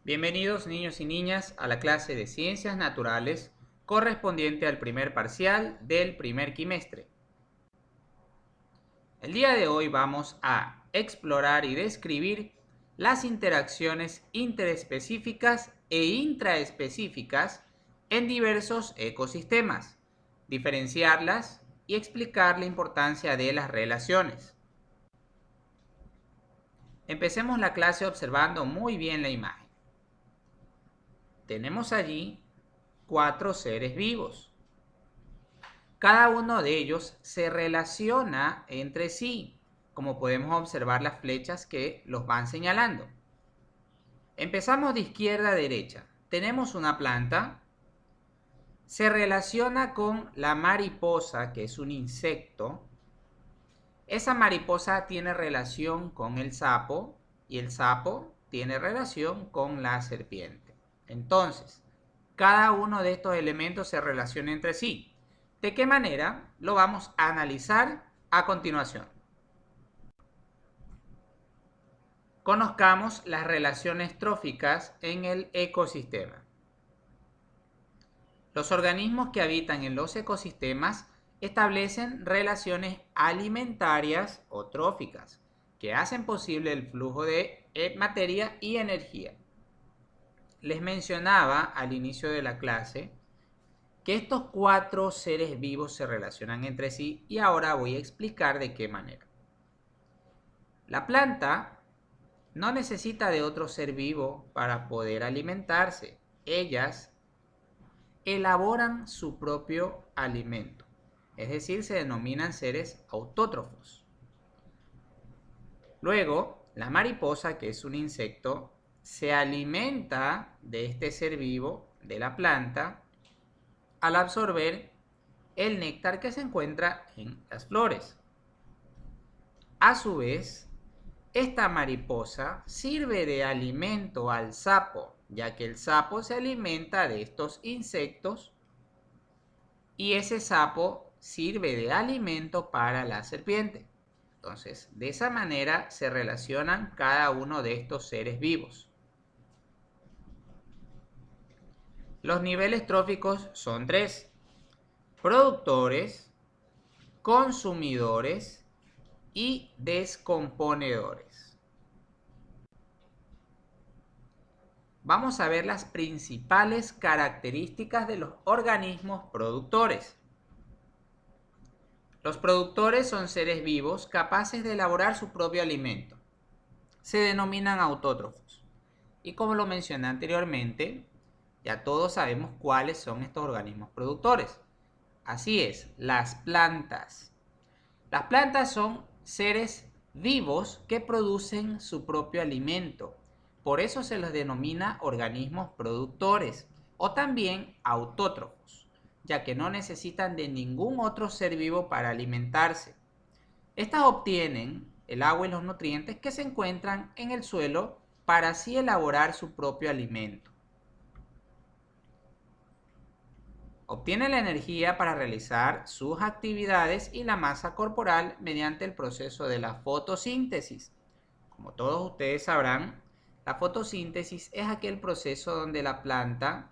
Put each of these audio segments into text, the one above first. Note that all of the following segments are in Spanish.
Bienvenidos niños y niñas a la clase de Ciencias Naturales correspondiente al primer parcial del primer quimestre. El día de hoy vamos a explorar y describir las interacciones interespecíficas e intraespecíficas en diversos ecosistemas, diferenciarlas y explicar la importancia de las relaciones. Empecemos la clase observando muy bien la imagen. Tenemos allí 4 seres vivos. Cada uno de ellos se relaciona entre sí, como podemos observar las flechas que los van señalando. Empezamos de izquierda a derecha. Tenemos una planta, se relaciona con la mariposa, que es un insecto. Esa mariposa tiene relación con el sapo y el sapo tiene relación con la serpiente. Entonces, cada uno de estos elementos se relaciona entre sí. ¿De qué manera? Lo vamos a analizar a continuación. Conozcamos las relaciones tróficas en el ecosistema. Los organismos que habitan en los ecosistemas establecen relaciones alimentarias o tróficas que hacen posible el flujo de materia y energía. Les mencionaba al inicio de la clase que estos 4 seres vivos se relacionan entre sí y ahora voy a explicar de qué manera. La planta no necesita de otro ser vivo para poder alimentarse. Ellas elaboran su propio alimento, es decir, se denominan seres autótrofos. Luego, la mariposa, que es un insecto, se alimenta de este ser vivo, de la planta, al absorber el néctar que se encuentra en las flores. A su vez, esta mariposa sirve de alimento al sapo, ya que el sapo se alimenta de estos insectos y ese sapo sirve de alimento para la serpiente. Entonces, de esa manera se relacionan cada uno de estos seres vivos. Los niveles tróficos son 3: productores, consumidores y descomponedores. Vamos a ver las principales características de los organismos productores. Los productores son seres vivos capaces de elaborar su propio alimento. Se denominan autótrofos. Y como lo mencioné anteriormente, ya todos sabemos cuáles son estos organismos productores. Así es, las plantas. Las plantas son seres vivos que producen su propio alimento. Por eso se los denomina organismos productores o también autótrofos, ya que no necesitan de ningún otro ser vivo para alimentarse. Estas obtienen el agua y los nutrientes que se encuentran en el suelo para así elaborar su propio alimento. Obtienen la energía para realizar sus actividades y la masa corporal mediante el proceso de la fotosíntesis. Como todos ustedes sabrán, la fotosíntesis es aquel proceso donde la planta,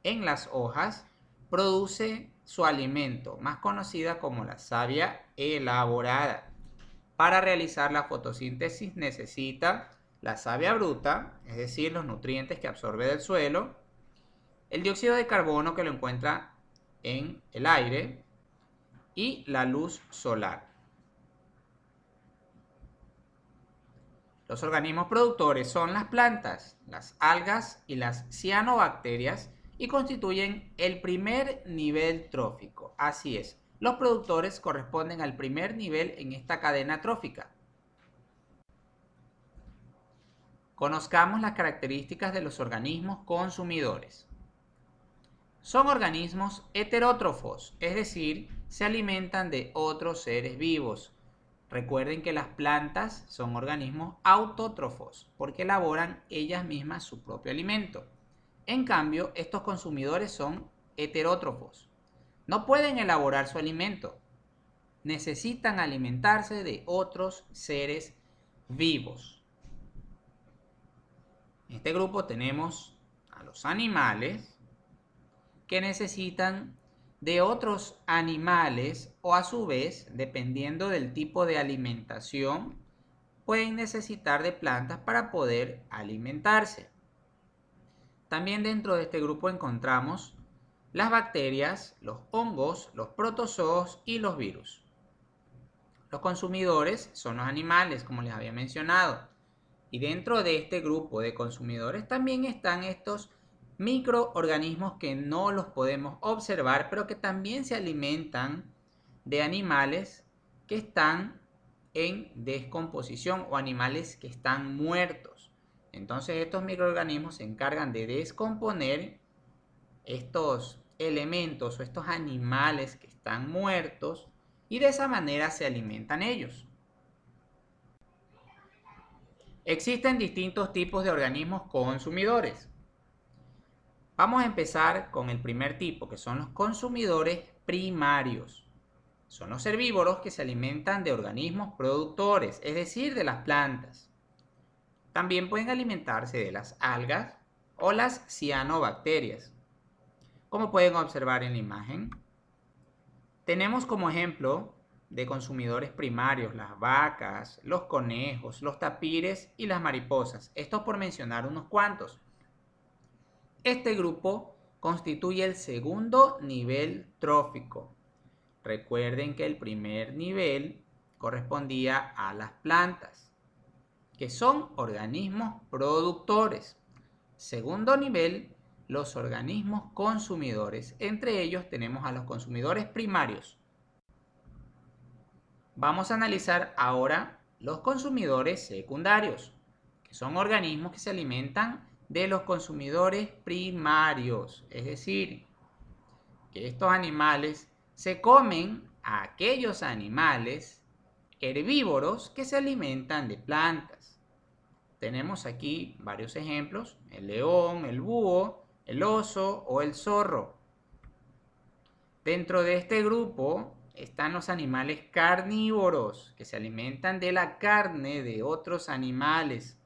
en las hojas, produce su alimento, más conocida como la savia elaborada. Para realizar la fotosíntesis necesita la savia bruta, es decir, los nutrientes que absorbe del suelo, el dióxido de carbono que lo encuentra en el aire y la luz solar. Los organismos productores son las plantas, las algas y las cianobacterias y constituyen el primer nivel trófico. Así es, los productores corresponden al primer nivel en esta cadena trófica. Conozcamos las características de los organismos consumidores. Son organismos heterótrofos, es decir, se alimentan de otros seres vivos. Recuerden que las plantas son organismos autótrofos porque elaboran ellas mismas su propio alimento. En cambio, estos consumidores son heterótrofos. No pueden elaborar su alimento. Necesitan alimentarse de otros seres vivos. En este grupo tenemos a los animales que necesitan de otros animales o a su vez, dependiendo del tipo de alimentación, pueden necesitar de plantas para poder alimentarse. También dentro de este grupo encontramos las bacterias, los hongos, los protozoos y los virus. Los consumidores son los animales, como les había mencionado. Y dentro de este grupo de consumidores también están estos microorganismos que no los podemos observar, pero que también se alimentan de animales que están en descomposición o animales que están muertos. Entonces estos microorganismos se encargan de descomponer estos elementos o estos animales que están muertos y de esa manera se alimentan ellos. Existen distintos tipos de organismos consumidores. Vamos a empezar con el primer tipo, que son los consumidores primarios. Son los herbívoros que se alimentan de organismos productores, es decir, de las plantas. También pueden alimentarse de las algas o las cianobacterias. Como pueden observar en la imagen, tenemos como ejemplo de consumidores primarios las vacas, los conejos, los tapires y las mariposas. Esto por mencionar unos cuantos. Este grupo constituye el segundo nivel trófico. Recuerden que el primer nivel correspondía a las plantas, que son organismos productores. Segundo nivel, los organismos consumidores. Entre ellos tenemos a los consumidores primarios. Vamos a analizar ahora los consumidores secundarios, que son organismos que se alimentan de los consumidores primarios. Es decir, que estos animales se comen a aquellos animales herbívoros que se alimentan de plantas. Tenemos aquí varios ejemplos: el león, el búho, el oso o el zorro. Dentro de este grupo están los animales carnívoros, que se alimentan de la carne de otros animales.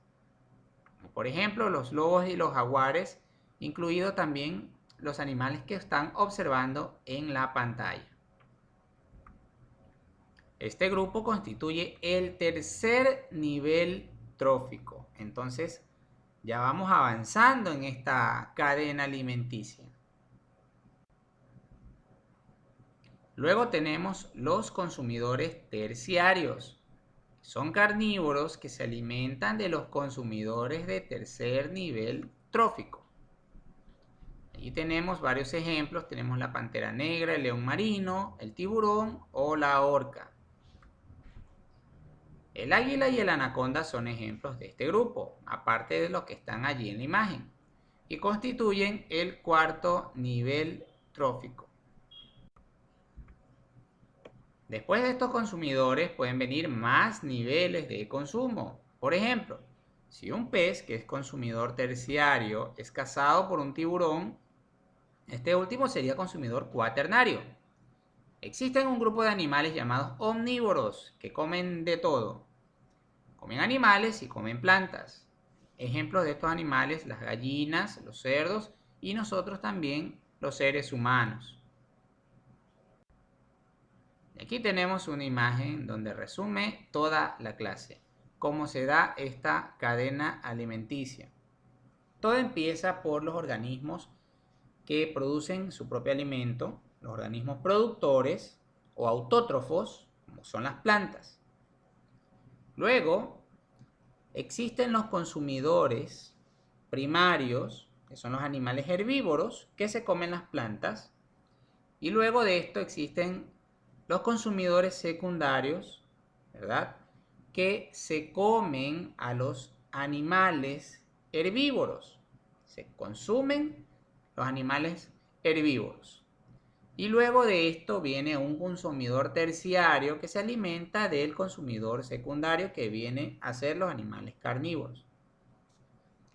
Por ejemplo, los lobos y los jaguares, incluidos también los animales que están observando en la pantalla. Este grupo constituye el tercer nivel trófico. Entonces, ya vamos avanzando en esta cadena alimenticia. Luego tenemos los consumidores terciarios. Son carnívoros que se alimentan de los consumidores de tercer nivel trófico. Aquí tenemos varios ejemplos. Tenemos la pantera negra, el león marino, el tiburón o la orca. El águila y el anaconda son ejemplos de este grupo, aparte de los que están allí en la imagen, y constituyen el cuarto nivel trófico. Después de estos consumidores pueden venir más niveles de consumo. Por ejemplo, si un pez que es consumidor terciario es cazado por un tiburón, este último sería consumidor cuaternario. Existen un grupo de animales llamados omnívoros que comen de todo. Comen animales y comen plantas. Ejemplos de estos animales: las gallinas, los cerdos y nosotros también, los seres humanos. Aquí tenemos una imagen donde resume toda la clase, cómo se da esta cadena alimenticia. Todo empieza por los organismos que producen su propio alimento, los organismos productores o autótrofos, como son las plantas. Luego, existen los consumidores primarios, que son los animales herbívoros que se comen las plantas. Y luego de esto existen los consumidores secundarios, ¿verdad?, que se comen a los animales herbívoros. Se consumen los animales herbívoros. Y luego de esto viene un consumidor terciario que se alimenta del consumidor secundario, que viene a ser los animales carnívoros.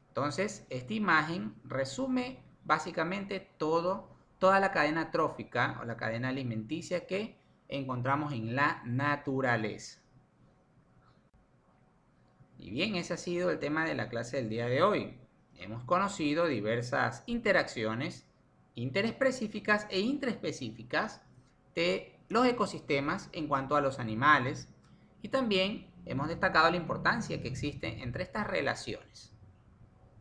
Entonces, esta imagen resume básicamente toda la cadena trófica o la cadena alimenticia que encontramos en la naturaleza. Y bien, ese ha sido el tema de la clase del día de hoy. hemos conocido diversas interacciones interespecíficas e intraespecíficas de los ecosistemas en cuanto a los animales y también hemos destacado la importancia que existe entre estas relaciones.